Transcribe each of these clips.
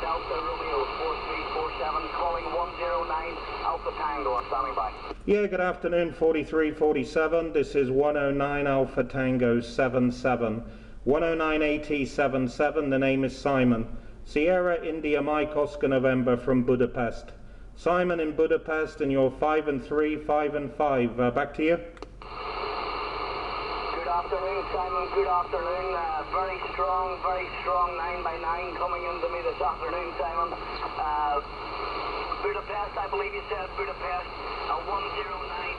Delta Romeo 4347, calling 109 Alpha Tango, I'm standing by. Yeah, good afternoon, 4347. This is 109 Alpha Tango 77. 109 AT 77, the name is Simon. Sierra India Mike Oscar November from Budapest. Simon in Budapest, and you're 5 and 3, 5 and 5. Back to you. Good afternoon, Simon. Good afternoon. Very strong 9x9 coming into me this afternoon, Simon. Budapest, I believe you said Budapest. 109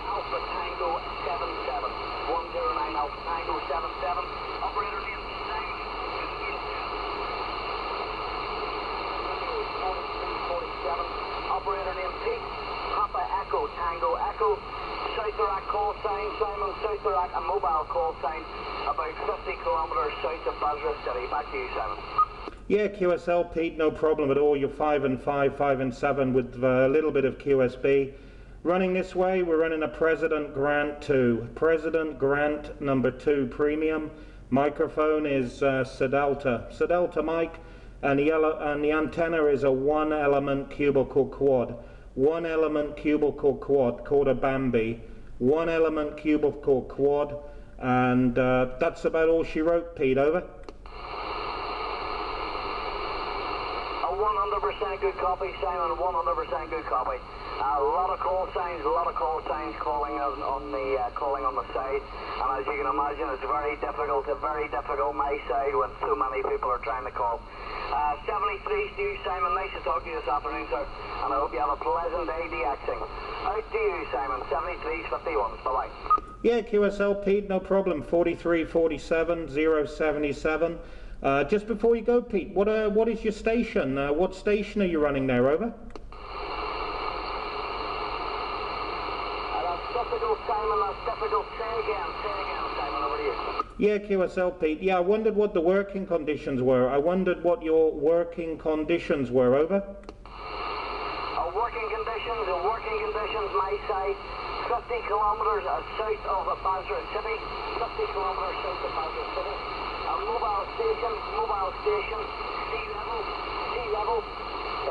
Alpha Tango 77. 109 Alpha Tango 77. Operator name Simon. 4347. Operator name Pete. Papa Echo Tango Echo. South Iraq call sign, Simon. South Iraq, a mobile call sign about 50 kilometres south of Basra City. Back to you, Simon. Yeah, QSL, Pete, no problem at all. You're 5 and 5, 5 and 7 with a little bit of QSB. Running this way, we're running a President Grant 2. President Grant number 2 premium. Microphone is Sedelta mic, and the antenna is a 1-element cubical quad. 1-element cubical quad called a Bambi. 1-element cubical quad, and that's about all she wrote, Pete. Over. 100% good copy, Simon. 100% good copy. A lot of call signs calling on the side, and as you can imagine, it's very difficult my side when so many people are trying to call. 73 to you, Simon. Nice to talk to you this afternoon, sir, and I hope you have a pleasant day DXing. Out to you, Simon. 73s, 51s. Bye-bye. Yeah, QSL, Pete, no problem. 4347 077. Just before you go, Pete, what is your station? What station are you running there? Over. That's difficult, Simon. That's difficult. Say again, Simon. Over to you. Yeah, QSL, Pete. Yeah, I wondered what the working conditions were. I wondered what your working conditions were. Over. Working conditions, my side, 50 kilometres south of Basra City. 50 kilometres south of Basra City. A mobile station, sea level.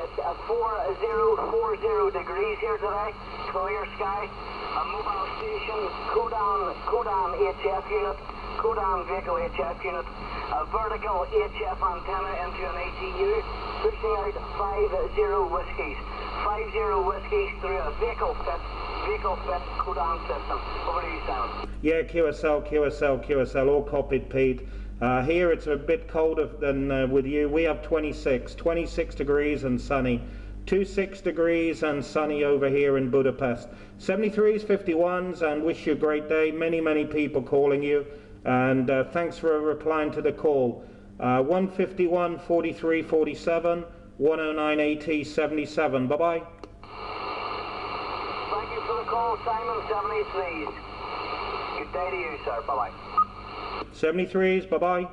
It's 4040 degrees here today, clear sky. A mobile station, Codan HF unit, Codan vehicle HF unit, a vertical HF antenna into an ATU, pushing out 50 whiskies. 50 whiskies through a vehicle fit Codan system. Over to you, Simon. Yeah, QSL, all copied, Pete. Here it's a bit colder than with you. We have 26 degrees and sunny. 26 degrees and sunny over here in Budapest. 73s, 51s, and wish you a great day. Many people calling you, and thanks for replying to the call. 151 43 47 109 AT 77. Bye-bye. Thank you for the call, Simon. 73s. Good day to you, sir. Bye-bye. 73s, bye-bye.